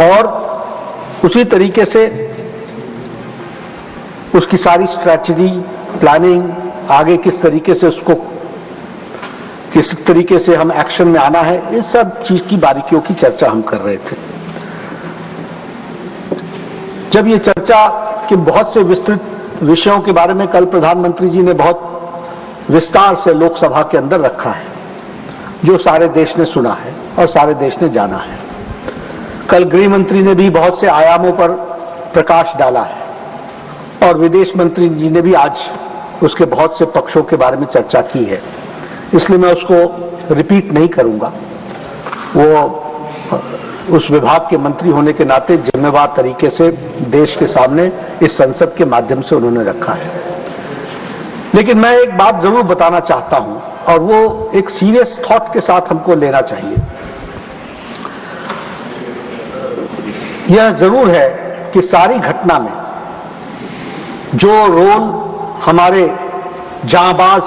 और उसी तरीके से उसकी सारी स्ट्रैटेजी, प्लानिंग, आगे किस तरीके से उसको, किस तरीके से हम एक्शन में आना है, इस सब चीज की बारीकियों की चर्चा हम कर रहे थे। जब ये चर्चा के बहुत से विस्तृत विषयों के बारे में कल प्रधानमंत्री जी ने बहुत विस्तार से लोकसभा के अंदर रखा है, जो सारे देश ने सुना है और सारे देश ने जाना है। कल गृह मंत्री ने भी बहुत से आयामों पर प्रकाश डाला है और विदेश मंत्री जी ने भी आज उसके बहुत से पक्षों के बारे में चर्चा की है, इसलिए मैं उसको रिपीट नहीं करूंगा। वो उस विभाग के मंत्री होने के नाते जिम्मेवार तरीके से देश के सामने इस संसद के माध्यम से उन्होंने रखा है। लेकिन मैं एक बात जरूर बताना चाहता हूं और वो एक सीरियस थॉट के साथ हमको लेना चाहिए। यह जरूर है कि सारी घटना में जो रोल हमारे जांबाज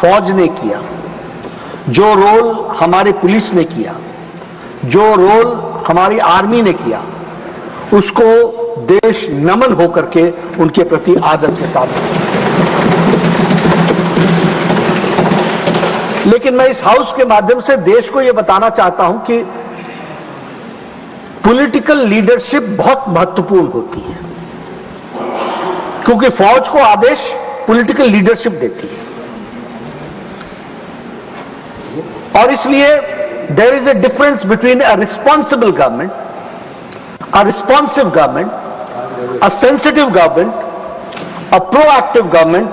फौज ने किया, जो रोल हमारे पुलिस ने किया, जो रोल हमारी आर्मी ने किया, उसको देश नमन होकर के उनके प्रति आदर के साथ। लेकिन मैं इस हाउस के माध्यम से देश को यह बताना चाहता हूं कि पॉलिटिकल लीडरशिप बहुत महत्वपूर्ण होती है, क्योंकि फौज को आदेश पॉलिटिकल लीडरशिप देती है। और इसलिए there is a difference between a responsible government, a responsive government, a sensitive government, a proactive government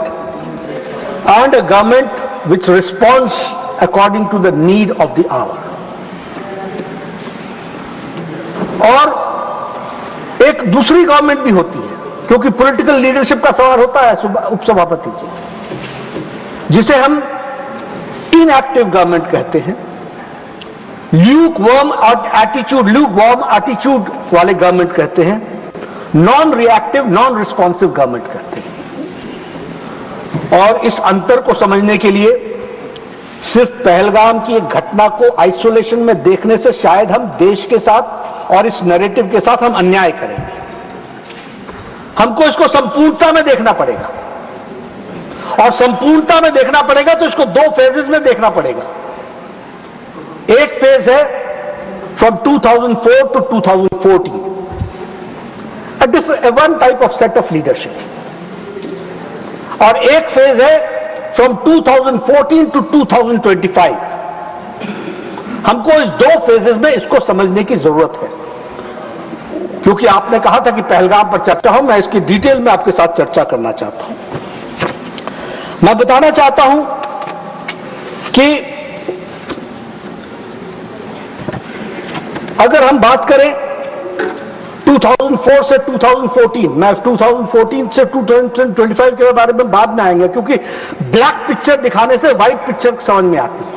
and a government which responds according to the need of the hour। और एक दूसरी government भी होती है, क्योंकि पॉलिटिकल लीडरशिप का सवाल होता है उपसभापति जी, जिसे हम इनएक्टिव गवर्नमेंट कहते हैं, ल्यूकवार्म एटीट्यूड वाले गवर्नमेंट कहते हैं, non reactive, non responsive government कहते हैं। और इस अंतर को समझने के लिए सिर्फ पहलगाम की एक घटना को आइसोलेशन में देखने से शायद हम देश के साथ और इस नैरेटिव के साथ हम अन्याय करेंगे। हमको इसको संपूर्णता में देखना पड़ेगा, और संपूर्णता में देखना पड़ेगा तो इसको दो फेजेस में देखना पड़ेगा। एक फेज है from 2004 to 2014, one type of set of leadership, और एक फेज है फ्रॉम 2014 to 2025। हमको इस दो फेजेस में इसको समझने की जरूरत है, क्योंकि आपने कहा था कि पहलगाम पर चर्चा हो, मैं इसकी डिटेल में आपके साथ चर्चा करना चाहता हूं। मैं बताना चाहता हूं कि अगर हम बात करें 2004 से 2014, मैं 2014 से 2025 के बारे में बाद में आएंगे, क्योंकि ब्लैक पिक्चर दिखाने से व्हाइट पिक्चर समझ में आती है।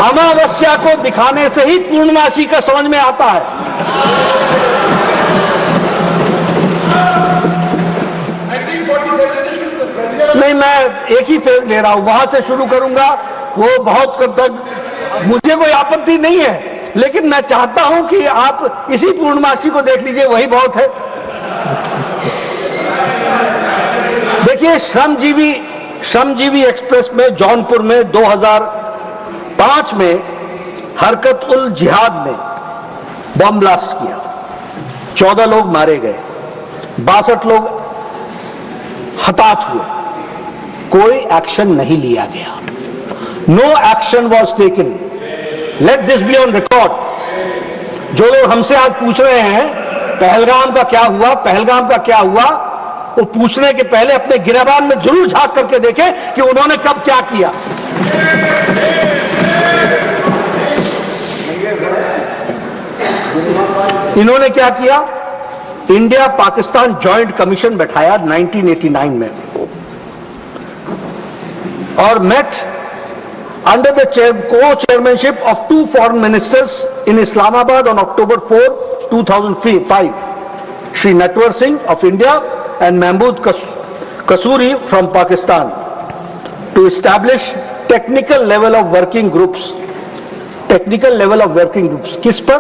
अमावस्या को दिखाने से ही पूर्णमासी का समझ में आता है। नहीं, मैं एक ही फेज ले रहा हूं, वहां से शुरू करूंगा, वो बहुत तक मुझे कोई आपत्ति नहीं है, लेकिन मैं चाहता हूं कि आप इसी पूर्णमासी को देख लीजिए, वही बहुत है। देखिए, श्रमजीवी एक्सप्रेस में जौनपुर में 2005 में हरकत उल जिहाद ने बम ब्लास्ट किया, 14 लोग मारे गए, 62 लोग हताहत हुए, कोई एक्शन नहीं लिया गया। No action was taken. Let this be on record. जो लोग हमसे आज पूछ रहे हैं पहलगाम का क्या हुआ, पहलगाम का क्या हुआ, वो पूछने के पहले अपने गिरबान में जरूर झांक करके देखें कि उन्होंने कब क्या किया। इन्होंने क्या किया? इंडिया पाकिस्तान जॉइंट कमीशन बैठाया 1989 में और met under the co-chairmanship of 2 foreign ministers in Islamabad on October 4, 2005, Shri Natwar Singh of India and Mahmood Kasuri from Pakistan, to establish technical level of working groups technical level of working groups. किस पर?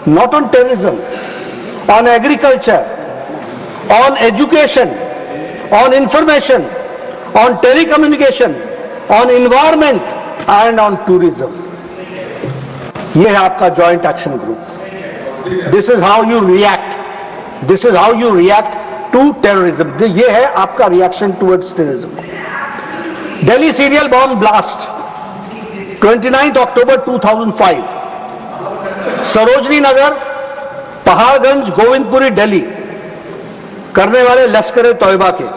Not on terrorism, on agriculture, on education, on information, on telecommunication, on environment and on tourism. यह है आपका joint action group. This is how you react, this is how you react to terrorism. यह है आपका reaction towards terrorism. Delhi serial bomb blast 29 October 2005, Sarojini Nagar, Paharganj, Govindpuri, Delhi करने वाले लश्कर तौयबा के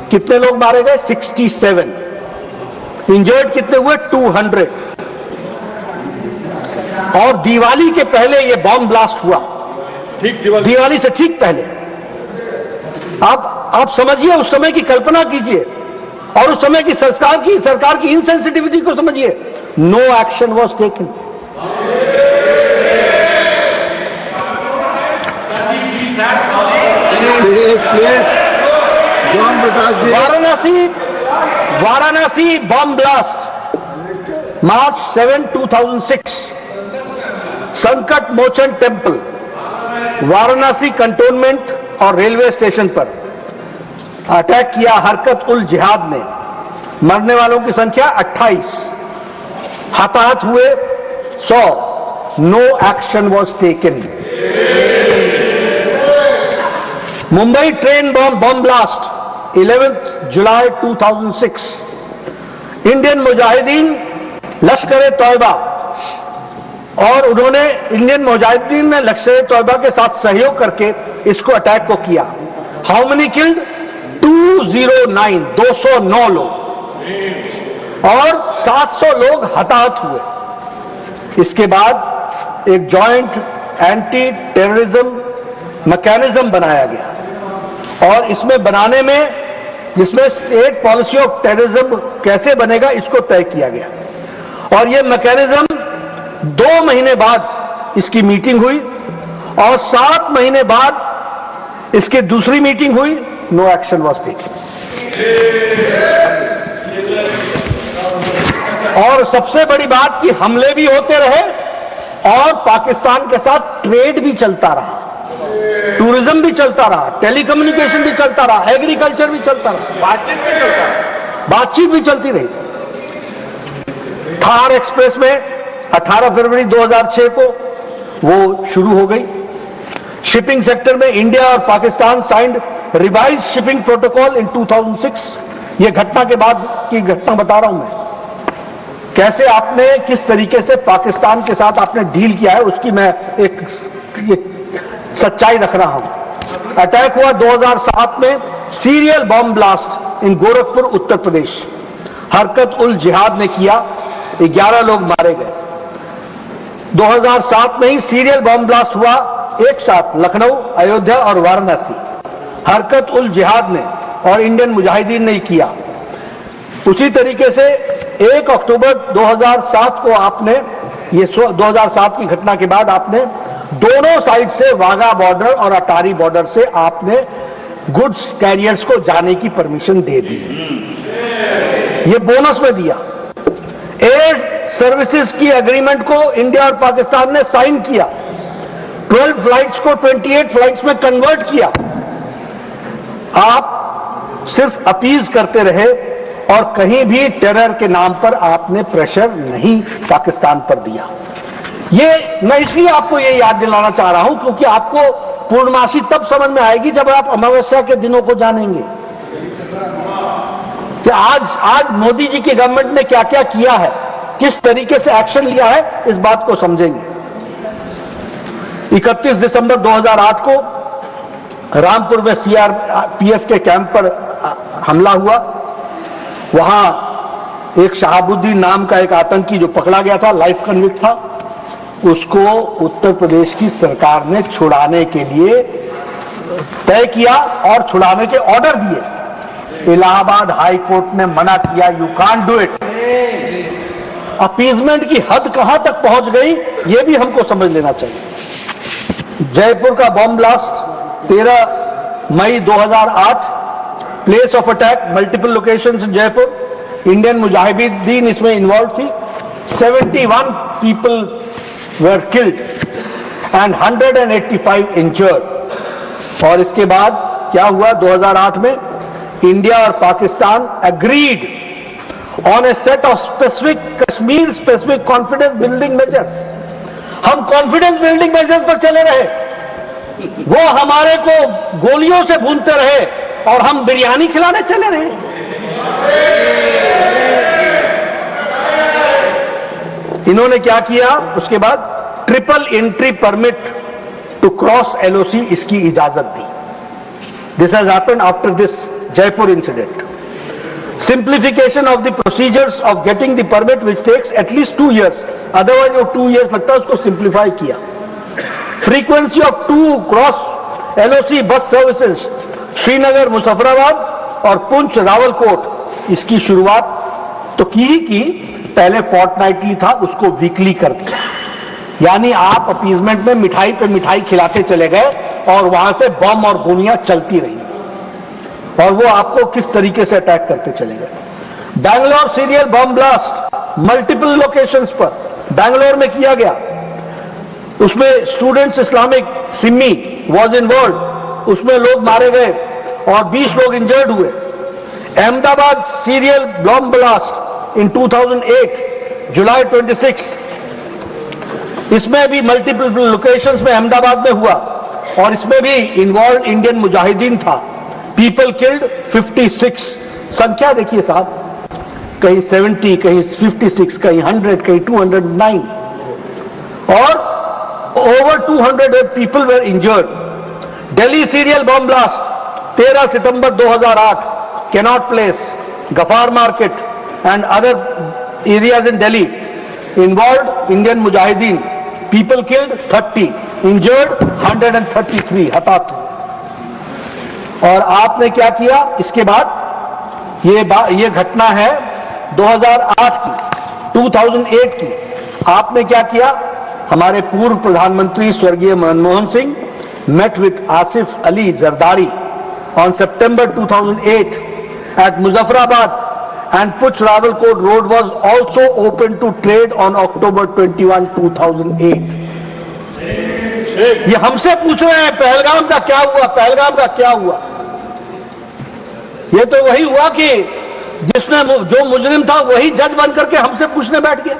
कितने लोग मारे गए? 67। इंजर्ड कितने हुए? 200। और दिवाली के पहले यह बॉम्ब ब्लास्ट हुआ, ठीक दिवाली से ठीक पहले। आप समझिए, उस समय की कल्पना कीजिए और उस समय की सरकार की इनसेंसिटिविटी को समझिए। No action was taken. Varanasi bomb blast March 7, 2006, Sankat Mochan temple, Varanasi cantonment और रेलवे स्टेशन पर अटैक किया हरकत उल जिहाद ने। मरने वालों की संख्या 28, हताहत हुए 100। No action was taken. Mumbai train bomb blast 11 जुलाई 2006, इंडियन मुजाहिदीन लश्कर तौयबा, और उन्होंने इंडियन मुजाहिदीन ने लश्कर तौयबा के साथ सहयोग करके इसको अटैक को किया। How many killed? 209, 209 लोग, और 700 लोग हताहत हुए। इसके बाद एक जॉइंट एंटी टेररिज्म मैकेनिज्म बनाया गया, और इसमें बनाने में, जिसमें स्टेट पॉलिसी ऑफ टेररिज्म कैसे बनेगा इसको तय किया गया। और यह मैकेनिज्म 2 महीने बाद इसकी मीटिंग हुई, और 7 महीने बाद इसकी दूसरी मीटिंग हुई। No action was taken. और सबसे बड़ी बात कि हमले भी होते रहे और पाकिस्तान के साथ ट्रेड भी चलता रहा, टूरिज्म भी चलता रहा, टेलीकम्युनिकेशन भी चलता रहा, एग्रीकल्चर भी चलता रहा, बातचीत भी चलती रही। थार एक्सप्रेस में 18 फरवरी 2006 को वो शुरू हो गई। शिपिंग सेक्टर में इंडिया और Pakistan signed revise shipping protocol इन 2006। यह घटना के बाद की घटना बता रहा हूं मैं, कैसे आपने किस तरीके से पाकिस्तान के साथ आपने डील किया है, उसकी मैं एक सच्चाई रख रहा हूं। अटैक हुआ 2007 में, serial bomb blast in Gorakhpur, Uttar Pradesh, हरकत उल जिहाद ने किया, 11 लोग मारे गए। 2007 में ही सीरियल बॉम्ब ब्लास्ट हुआ एक साथ लखनऊ, अयोध्या और वाराणसी, हरकत उल जिहाद ने और इंडियन मुजाहिदीन ने किया। उसी तरीके से 1 अक्टूबर 2007 को आपने, ये 2007 की घटना के बाद आपने दोनों साइड से, वाघा बॉर्डर और अटारी बॉर्डर से आपने गुड्स कैरियर्स को जाने की परमिशन दे दी। ये बोनस में दिया। एयर सर्विसेज की एग्रीमेंट को इंडिया और पाकिस्तान ने साइन किया। 12 फ्लाइट्स को 28 फ्लाइट्स में कन्वर्ट किया। आप सिर्फ अपीज करते रहे और कहीं भी टेरर के नाम पर आपने प्रेशर नहीं पाकिस्तान पर दिया। ये मैं इसलिए आपको ये याद दिलाना चाह रहा हूं क्योंकि आपको पूर्णमासी तब समझ में आएगी जब आप अमावस्या के दिनों को जानेंगे कि आज मोदी जी की गवर्नमेंट ने क्या क्या किया है, किस तरीके से एक्शन लिया है, इस बात को समझेंगे। 31 दिसंबर 2008 को रामपुर में सीआरपीएफ के कैंप पर हमला हुआ। वहां एक शहाबुद्दीन नाम का एक आतंकी जो पकड़ा गया था, लाइफ कन्विक्ट था, उसको उत्तर प्रदेश की सरकार ने छुड़ाने के लिए तय किया और छुड़ाने के ऑर्डर दिए। इलाहाबाद हाई कोर्ट ने मना किया, you can't do it. Appeasement की हद कहां तक पहुंच गई, यह भी हमको समझ लेना चाहिए। जयपुर का बॉम्ब ब्लास्ट 13 मई 2008, place of attack multiple locations in Jaipur. Indian Mujahideen इसमें इन्वॉल्व थी। 71 people were killed and 185 injured. और इसके बाद क्या हुआ 2008 में? इंडिया और Pakistan agreed on a set of specific Kashmir specific confidence building measures. हम कॉन्फिडेंस बिल्डिंग मेजर्स पर चले रहे, वो हमारे को गोलियों से भूनते रहे और हम बिरयानी खिलाने चले रहे। इन्होंने क्या किया उसके बाद? Triple entry permit to cross LOC, इसकी इजाजत दी। This has happened after this Jaipur incident. Simplification of the procedures of getting the permit which takes at least 2 years, otherwise वो 2 years लगता है, उसको सिंप्लीफाई किया। Frequency of 2 cross LOC bus services Srinagar Muzaffarabad और पुंछ रावलकोट, इसकी शुरुआत तो की ही की, पहले फोर्टनाइटली था, उसको वीकली कर दिया। यानी आप अपीजमेंट में मिठाई पे मिठाई खिलाते चले गए और वहां से बम और गोलियां चलती रही और वो आपको किस तरीके से अटैक करते चले गए। Bangalore serial bomb blast multiple locations पर बैंगलोर में किया गया, उसमें students Islamic Simi was involve, उसमें लोग मारे गए और 20 लोग इंजर्ड हुए। Ahmedabad serial bomb blast in 2008 जुलाई 26, इसमें भी मल्टीपल लोकेशंस में अहमदाबाद में हुआ और इसमें भी इन्वॉल्व इंडियन मुजाहिदीन था। पीपल किल्ड 56, संख्या देखिए साहब, कहीं 70, कहीं 56, कहीं 100, कहीं 209 और over 200 people were injured. Delhi serial bomb blast 13 September 2008, Connaught Place, Gafar Market and other areas in Delhi involved Indian Mujahideen. People killed 30, injured 133, हताहत। और आपने क्या किया इसके बाद? ये घटना है 2008 की, 2008 की। आपने क्या किया? हमारे पूर्व प्रधानमंत्री स्वर्गीय Manmohan Singh met with Asif Ali Zardari on September 2008 at Muzaffarabad, and Puch Rawalkot Road was also open to trade on October 21, 2008. ये हमसे पूछ रहे हैं पहलगाम का क्या हुआ, पहलगाम का क्या हुआ? ये तो वही हुआ कि जिसने जो मुजरिम था वही जज बन करके हमसे पूछने बैठ गया।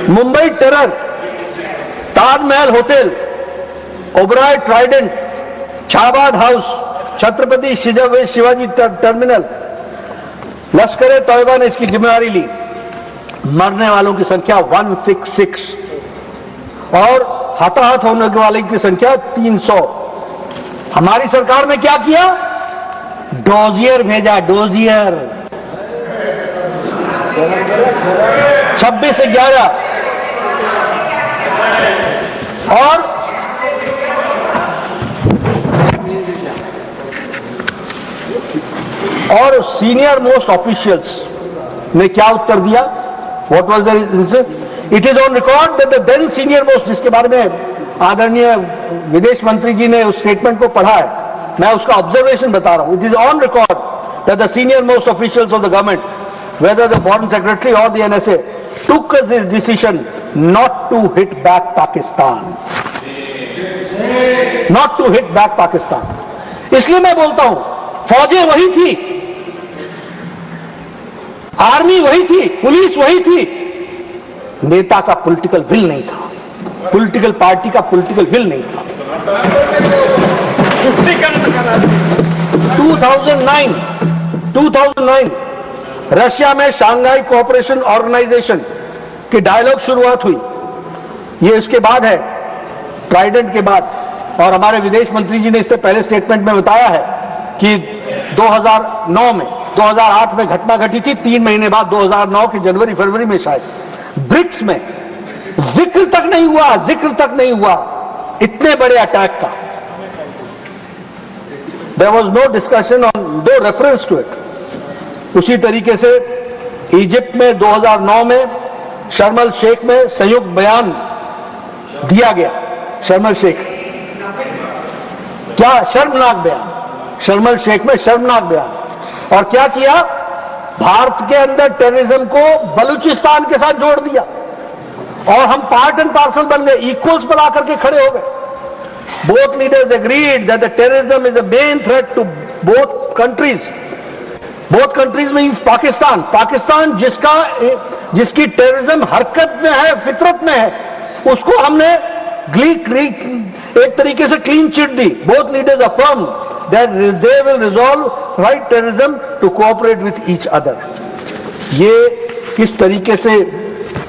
Mumbai terror, Taj Mahal hotel, Oberoi Trident, Shahbad house, Chhatrapati Shivaji terminal, Lashkar Taiba ने इसकी जिम्मेदारी ली। मरने वालों की संख्या 166 और हताहत होने वाले की संख्या 300। हमारी सरकार ने क्या किया? डोजियर भेजा, डोजियर 26/11 और सीनियर मोस्ट ऑफिशियल्स ने क्या उत्तर दिया? What was the it is on record that the then senior most, जिसके बारे में आदरणीय विदेश मंत्री जी ने उस स्टेटमेंट को पढ़ा है, मैं उसका ऑब्जर्वेशन बता रहा हूं। It is on record that the senior most officials of the government, whether the foreign secretary or the NSA, took this decision not to hit back Pakistan. Not to hit back Pakistan. इसलिए मैं बोलता हूं, फौजें वही थी, army वही थी, police वही थी, नेता का पॉलिटिकल विल नहीं था, पॉलिटिकल पार्टी का पॉलिटिकल विल नहीं था। 2009 रशिया में शांघाई कोऑपरेशन ऑर्गेनाइजेशन की डायलॉग शुरुआत हुई। ये इसके बाद है, ट्राइडेंट के बाद। और हमारे विदेश मंत्री जी ने इससे पहले स्टेटमेंट में बताया है कि 2009 में 2008 में घटना घटी थी, 3 महीने बाद 2009 के जनवरी फरवरी में शायद ब्रिक्स में जिक्र तक नहीं हुआ इतने बड़े अटैक का। There was no discussion on, no reference to it. उसी तरीके से इजिप्ट में 2009 में शर्म अल शेख में संयुक्त बयान दिया गया। शर्म अल शेख, क्या शर्मनाक बयान, शर्म अल शेख में शर्मनाक बयान। और क्या किया? भारत के अंदर टेररिज्म को बलूचिस्तान के साथ जोड़ दिया और हम पार्ट एंड पार्सल बन गए, इक्वल्स पर आकर के खड़े हो गए. Both leaders agreed that the terrorism is a main threat to both countries. Both countries means Pakistan. Pakistan जिसकी टेररिज्म हरकत में है, फितरत में है, उसको हमने एक तरीके से clean chit the. Both leaders affirmed that they will resolve fight terrorism to cooperate with each other. ये किस तरीके से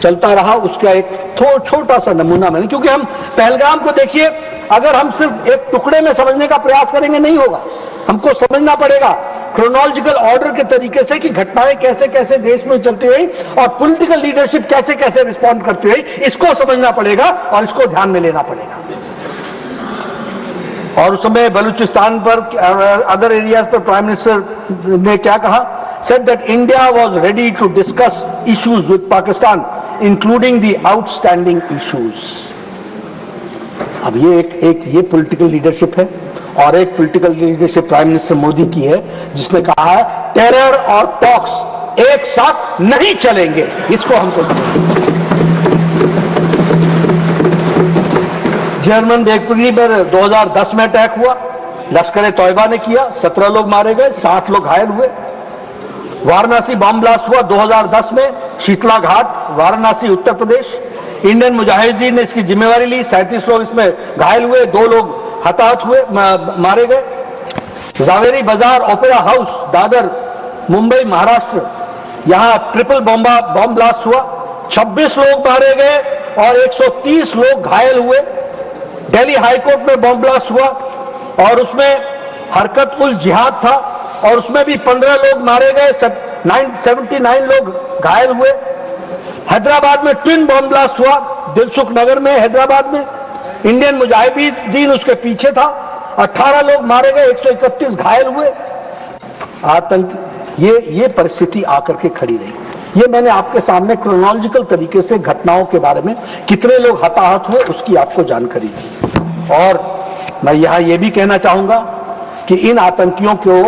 चलता रहा उसका एक छोटा सा नमूना मैंने, क्योंकि हम पहलगाम को देखिए, अगर हम सिर्फ एक टुकड़े में समझने का प्रयास करेंगे नहीं होगा. हमको समझना पड़ेगा क्रोनोलॉजिकल ऑर्डर के तरीके से कि घटनाएं कैसे कैसे देश में चलती रही और पॉलिटिकल लीडरशिप कैसे कैसे रिस्पॉन्ड करती रही, इसको समझना पड़ेगा और इसको ध्यान में लेना पड़ेगा. और उस समय बलूचिस्तान पर, अदर एरियाज पर प्राइम मिनिस्टर ने क्या कहा? said that India was ready to discuss issues with Pakistan, including the outstanding issues. अब ये पॉलिटिकल लीडरशिप है और एक political leadership prime minister Modi की है, जिसने कहा है टेरर और टॉक्स एक साथ नहीं चलेंगे. इसको हमको समझना. जर्मन बेकरी पर 2010 में अटैक हुआ, लश्कर तौयबा ने किया, 17 लोग मारे गए, 60 लोग घायल हुए. वाराणसी बम ब्लास्ट हुआ 2010 में, शीतला घाट, वाराणसी, उत्तर प्रदेश. इंडियन मुजाहिदीन ने इसकी जिम्मेवारी ली, 37 लोग इसमें घायल हुए, 2 लोग हताहत हुए, मारे गए. जावेरी बाजार ओपेरा हाउस, दादर, मुंबई, महाराष्ट्र, यहां ट्रिपल बम ब्लास्ट हुआ, 26 लोग मारे गए और 130 लोग घायल हुए. दिल्ली हाईकोर्ट में बम ब्लास्ट हुआ और उसमें हरकत उल जिहाद था और उसमें भी 15 लोग मारे गए, 79 लोग घायल हुए. हैदराबाद में ट्विन बम ब्लास्ट हुआ, दिलसुख नगर में, हैदराबाद में. इंडियन मुजाहिदीन उसके पीछे था, 18 लोग मारे गए, 131 घायल हुए. आतंक, ये परिस्थिति आकर के खड़ी रही. ये मैंने आपके सामने क्रोनोलॉजिकल तरीके से घटनाओं के बारे में, कितने लोग हताहत हुए उसकी आपको जानकारी दी. और मैं यहां यह भी कहना चाहूंगा कि इन आतंकियों को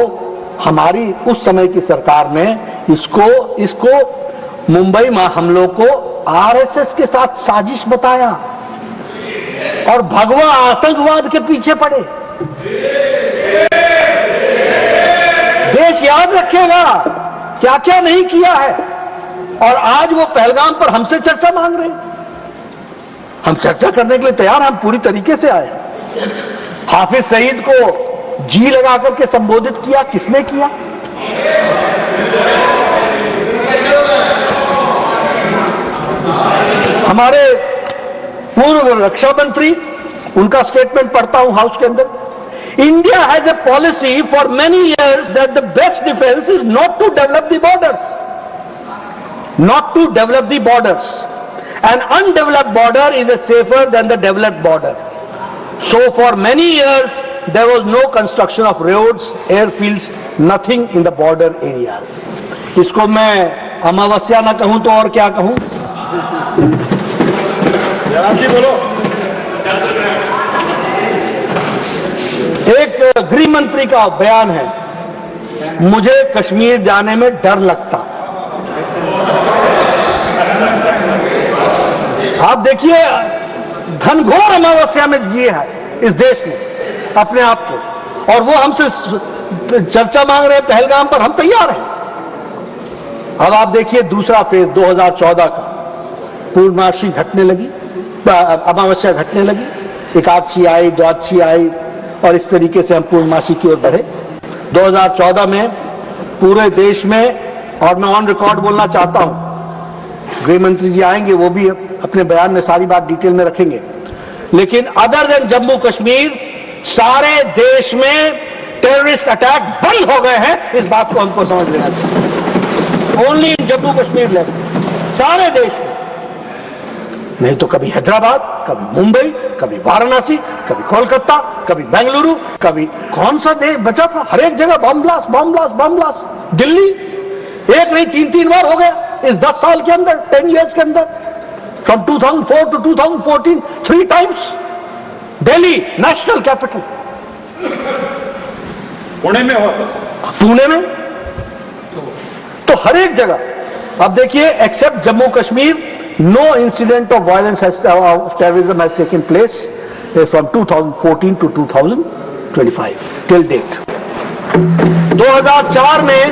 हमारी उस समय की सरकार ने इसको मुंबई में हमलों को आरएसएस के साथ साजिश बताया और भगवा आतंकवाद के पीछे पड़े. देश याद रखेगा क्या क्या नहीं किया है. और आज वो पहलगाम पर हमसे चर्चा मांग रहे हैं. हम चर्चा करने के लिए तैयार हैं, हम पूरी तरीके से आए. हाफिज सईद को जी लगा करके संबोधित किया, किसने किया? हमारे पूर्व रक्षा मंत्री, उनका स्टेटमेंट पढ़ता हूं हाउस के अंदर. India has a policy for many years that the best defence is not to develop the borders. Not to develop the borders. An undeveloped border is safer than the developed border. So for many years there was no construction of roads, airfields, nothing in the border areas. इसको मैं अमावस्या ना कहूं तो और क्या कहूं? जनाब जी बोलो. एक गृह मंत्री का बयान है, मुझे कश्मीर जाने में डर लगता. आप देखिए घनघोर अमावस्या में जिए है इस देश ने अपने आप को, और वो हमसे चर्चा मांग रहे हैं पहलगाम पर. हम तैयार हैं. अब आप देखिए दूसरा फेज 2014 का, पूर्णमासी घटने लगी, अमावस्या घटने लगी, एकादशी आई, द्वादशी आई और इस तरीके से हम पूर्णमासी की ओर बढ़े. 2014 में पूरे देश में, और मैं ऑन रिकॉर्ड बोलना चाहता हूं, गृह मंत्री जी आएंगे, वो भी अपने बयान में सारी बात डिटेल में रखेंगे, लेकिन अदर देन जम्मू कश्मीर सारे देश में टेररिस्ट अटैक बंद हो गए हैं. इस बात को हमको समझ लेना चाहिए. Only in Jammu Kashmir level, सारे देश में नहीं तो कभी हैदराबाद, कभी मुंबई, कभी वाराणसी, कभी कोलकाता, कभी बेंगलुरु, कभी कौन सा देश बचा था, हर एक जगह bomb blast, bomb blast, bomb blast. Delhi एक नहीं 3 बार हो गया इस 10 साल के अंदर, 10 years के अंदर. From 2004 to 2014, 3 times. Delhi national capital. Pune में हुआ, पुणे में तो हर एक जगह अब देखिए, except Jammu Kashmir, no incident of violence of terrorism has taken place from 2014 to 2025 till date. 2004 में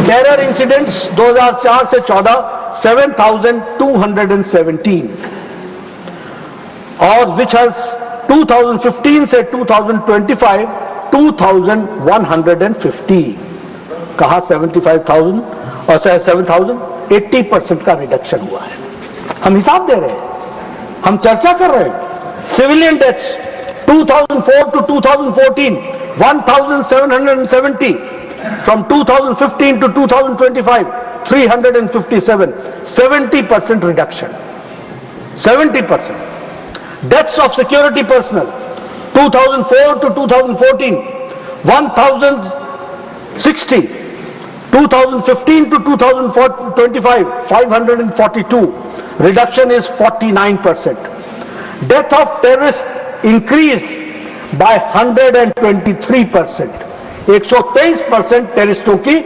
टेरर इंसिडेंट्स 2004 से 14 7,217 और विच हैज 2015 से 2025 2,150। कहा 75,000 और 7,000, 80% का रिडक्शन हुआ है। हम हिसाब दे रहे हैं, हम चर्चा कर रहे हैं। Civilian deaths 2004 to 2014 1,770, from 2015 to 2025 357, 70% reduction, 70%. Deaths of security personnel 2004 to 2014 1,060, 2015 to 2025 542, reduction is 49%. Death of terrorists increased by 123%, 123% टेररिस्टों की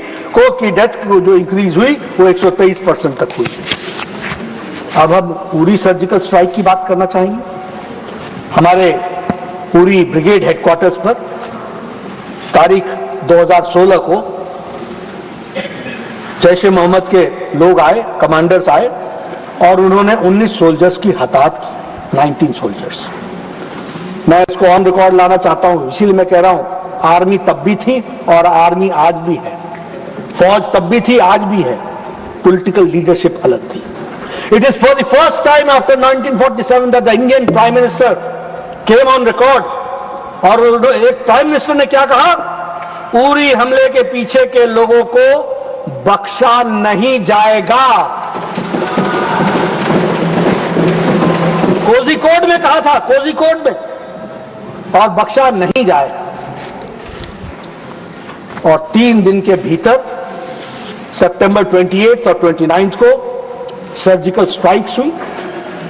डेथ जो इंक्रीज हुई वो 123% तक हुई। अब हम उरी सर्जिकल स्ट्राइक की बात करना चाहेंगे। हमारे उरी ब्रिगेड हेडक्वार्टर्स पर तारीख 2016 को जैश ए मोहम्मद के लोग आए, कमांडर्स आए और उन्होंने 19 सोल्जर्स की हताहत की, 19 सोल्जर्स। मैं इसको ऑन रिकॉर्ड लाना चाहता हूं, इसीलिए मैं कह रहा हूं, आर्मी तब भी थी और आर्मी आज भी है, फौज तब भी थी आज भी है, पॉलिटिकल लीडरशिप अलग थी। It is for the first time after 1947 that the Indian prime minister came on record और एक प्राइम मिनिस्टर ने क्या कहा, उरी हमले के पीछे के लोगों को बख्शा नहीं जाएगा। कोझिकोड में कहा था, कोझिकोड में, और बख्शा नहीं जाएगा। और 3 दिन के भीतर सितंबर 28 और 29 को सर्जिकल स्ट्राइक्स हुई,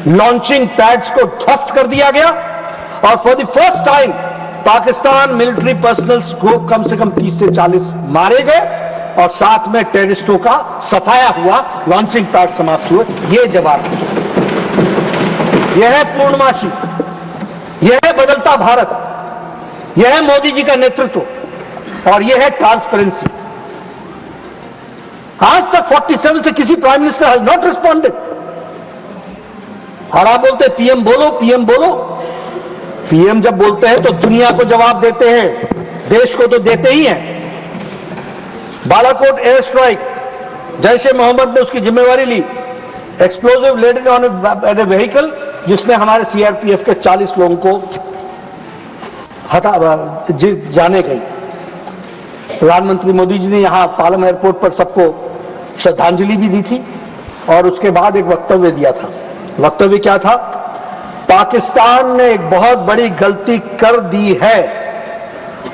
लॉन्चिंग पैड्स को ध्वस्त कर दिया गया और for the first time Pakistan military personnels को कम से कम 30 से 40 मारे गए और साथ में टेररिस्टों का सफाया हुआ, लॉन्चिंग पैड समाप्त हुए। यह जवाब, यह है पूर्णमासी, यह है बदलता भारत, यह है मोदी जी का नेतृत्व और यह है ट्रांसपेरेंसी। आज तक 47 से किसी prime minister has not responded. और आप बोलते हैं पीएम बोलो, पीएम बोलो। पीएम जब बोलते हैं तो दुनिया को जवाब देते हैं, देश को तो देते ही हैं। बालाकोट एयर स्ट्राइक, जैश ए मोहम्मद ने उसकी जिम्मेवारी ली, explosive laden on a vehicle जिसने हमारे सीआरपीएफ के 40 लोगों को जाने गई। प्रधानमंत्री मोदी जी ने यहां पालम एयरपोर्ट पर सबको श्रद्धांजलि भी दी थी और उसके बाद एक वक्तव्य दिया था। वक्तव्य क्या था, पाकिस्तान ने एक बहुत बड़ी गलती कर दी है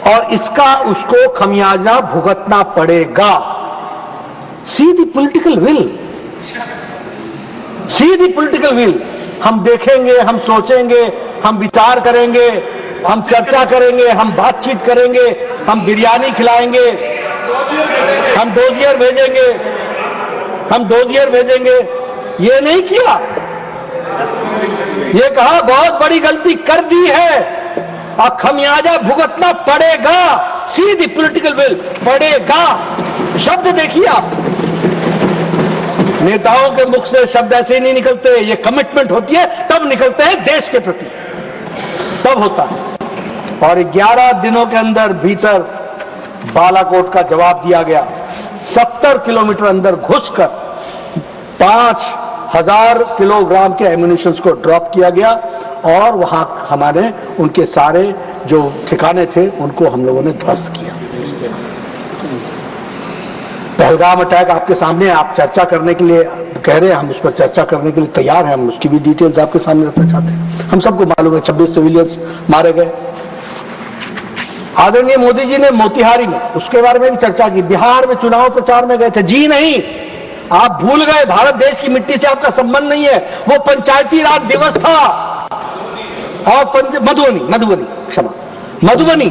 और इसका उसको खमियाजा भुगतना पड़ेगा। See the political will, see the political will. हम देखेंगे, हम सोचेंगे, हम विचार करेंगे, हम चर्चा करेंगे, हम बातचीत करेंगे, हम बिरयानी खिलाएंगे, हम डोजियर भेजेंगे, हम डोजियर भेजेंगे। ये नहीं किया, ये कहा बहुत बड़ी गलती कर दी है और खमियाजा भुगतना पड़ेगा। सी द पॉलिटिकल विल, पड़ेगा। शब्द देखिए आप, नेताओं के मुख से शब्द ऐसे ही नहीं निकलते, ये कमिटमेंट होती है तब निकलते हैं देश के प्रति, तब होता है। और 11 दिनों के अंदर भीतर बालाकोट का जवाब दिया गया। 70 किलोमीटर अंदर घुसकर 5,000 किलोग्राम के एम्यूनिशंस को ड्रॉप किया गया और वहां हमारे उनके सारे जो ठिकाने थे उनको हम लोगों ने ध्वस्त किया। पहलगाम अटैक आपके सामने, आप चर्चा करने के लिए कह रहे हैं, हम उस पर चर्चा करने के लिए तैयार हैं। हम उसकी भी डिटेल्स आपके सामने रखना चाहते हैं। हम सबको मालूम है 26 सिविलियंस मारे गए। आदरणीय मोदी जी ने मोतिहारी में उसके बारे में भी चर्चा की। बिहार में चुनाव प्रचार में गए थे, जी नहीं, आप भूल गए, भारत देश की मिट्टी से आपका संबंध नहीं है। वो पंचायती राज दिवस था और मधुबनी, क्षमा, मधुबनी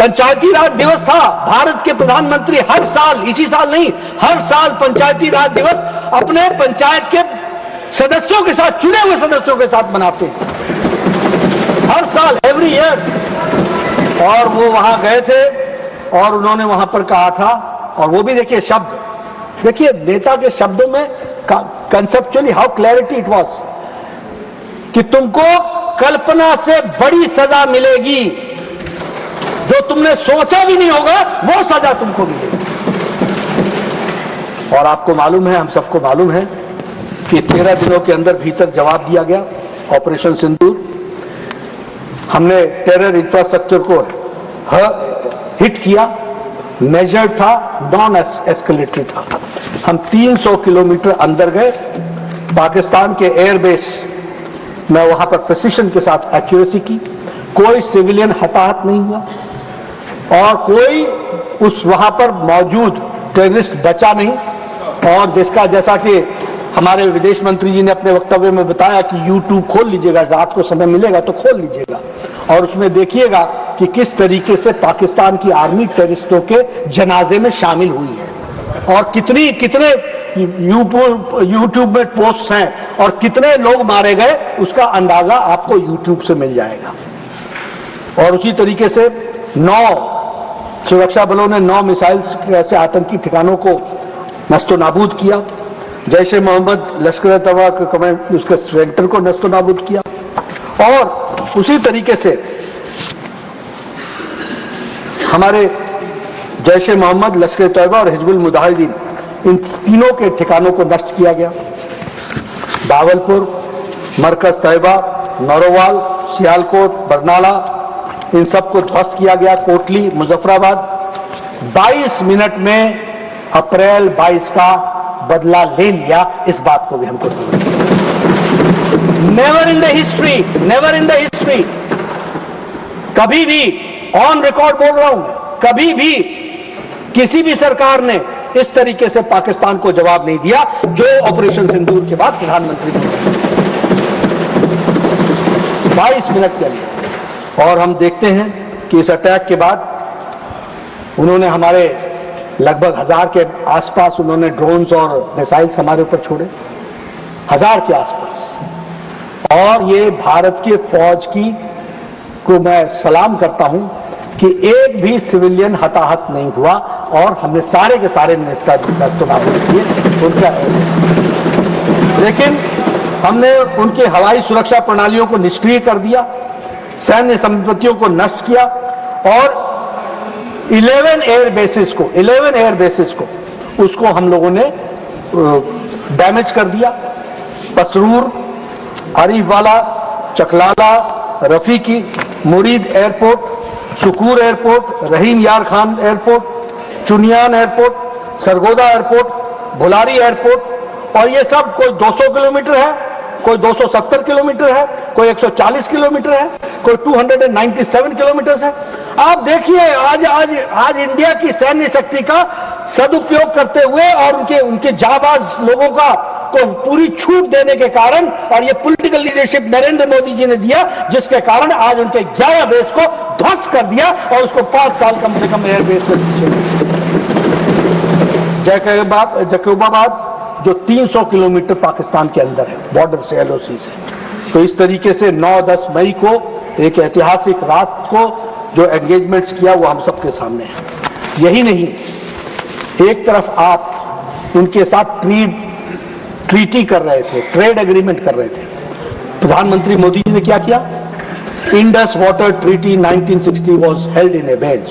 पंचायती राज दिवस था। भारत के प्रधानमंत्री हर साल, इसी साल नहीं, हर साल पंचायती राज दिवस अपने पंचायत के सदस्यों के साथ, चुने हुए सदस्यों के साथ मनाते हैं, हर साल, एवरी ईयर। और वो वहां गए थे और उन्होंने वहां पर कहा था, और वो भी देखिए शब्द, देखिए नेता के शब्दों में conceptually how clarity it was, कि तुमको कल्पना से बड़ी सजा मिलेगी, जो तुमने सोचा भी नहीं होगा वो सजा तुमको मिलेगी। और आपको मालूम है, हम सबको मालूम है कि 13 दिनों के अंदर भीतर जवाब दिया गया। ऑपरेशन सिंदूर, हमने टेरर इंफ्रास्ट्रक्चर को हिट किया, मेजर्ड था, नॉन एस्केलेटरी था। हम 300 किलोमीटर अंदर गए, पाकिस्तान के एयरबेस में वहां पर प्रिसिशन के साथ एक्यूरेसी की, कोई सिविलियन हताहत नहीं हुआ और कोई उस वहां पर मौजूद टेररिस्ट बचा नहीं। और जिसका, जैसा कि हमारे विदेश मंत्री जी ने अपने वक्तव्य में बताया कि YouTube खोल लीजिएगा, रात को समय मिलेगा तो खोल लीजिएगा और उसमें देखिएगा कि किस तरीके से पाकिस्तान की आर्मी टेररिस्टों के जनाजे में शामिल हुई है और कितने YouTube में पोस्ट हैं और कितने लोग मारे गए, उसका अंदाजा आपको YouTube से मिल जाएगा। और उसी तरीके से 9 सुरक्षा बलों ने 9 मिसाइल्स के ऐसे आतंकी ठिकानों को नस्तो नाबूद किया। जैश ए मोहम्मद, लश्कर तैयबा के कमांड, उसके सेंटर को नस्तो नाबूद किया। और उसी तरीके से हमारे जैश ए मोहम्मद, लश्कर तैयबा और हिजबुल मुजाहिदीन, इन तीनों के ठिकानों को नष्ट किया गया। बावलपुर, मरकज तैयबा, नौरोवाल, सियालकोट, बरनाला, इन सबको ध्वस्त किया गया। कोटली, मुजफ्फराबाद, 22 मिनट में अप्रैल 22 का बदला ले लिया। इस बात को भी हमको समझना, never in the history, never in the history, कभी भी, ऑन रिकॉर्ड बोल रहा हूं, कभी भी किसी भी सरकार ने इस तरीके से पाकिस्तान को जवाब नहीं दिया जो ऑपरेशन सिंदूर के बाद प्रधानमंत्री ने 22 मिनट के अंदर। और हम देखते हैं कि इस अटैक के बाद उन्होंने हमारे लगभग 1000 के आसपास उन्होंने ड्रोन्स और मिसाइल्स हमारे ऊपर छोड़े, 1000 के आसपास। और ये भारत की फौज की को मैं सलाम करता हूं कि एक भी सिविलियन हताहत नहीं हुआ और हमने सारे के सारे नस्तनाबूद किए उनका। लेकिन हमने उनके हवाई सुरक्षा प्रणालियों को निष्क्रिय कर दिया, सैन्य संपत्तियों को नष्ट किया और 11 एयर बेसिस को उसको हम लोगों ने डैमेज कर दिया। Pasrur, Arifwala, Chaklala, Rafiqui, Murid airport, Shukur airport, Rahim Yar Khan airport, Chunian airport, Sargodha airport, Bholari airport. और ये सब कोई 200 किलोमीटर है, कोई 270 किलोमीटर है, कोई 140 किलोमीटर है, कोई 297 किलोमीटर है। आप देखिए आज इंडिया की सैन्य शक्ति का सदुपयोग करते हुए और उनके जाबाज लोगों को पूरी छूट देने के कारण, और ये पॉलिटिकल लीडरशिप नरेंद्र मोदी जी ने दिया, जिसके कारण आज उनके 11 बेस को ध्वस्त कर दिया और उसको 5 साल कम से कम एयरबेस को पीछे। जैकबाबाद जो 300 किलोमीटर पाकिस्तान के अंदर है, बॉर्डर से, LOC से। तो इस तरीके से 9-10 मई को एक ऐतिहासिक रात को जो एंगेजमेंट्स किया वो हम सबके सामने है। यही नहीं, एक तरफ आप उनके साथ ट्रीटी कर रहे थे, ट्रेड एग्रीमेंट कर रहे थे। प्रधानमंत्री मोदी जी ने क्या किया? Indus water treaty 1960 was held in A bench.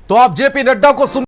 तो आप जेपी नड्डा को सुन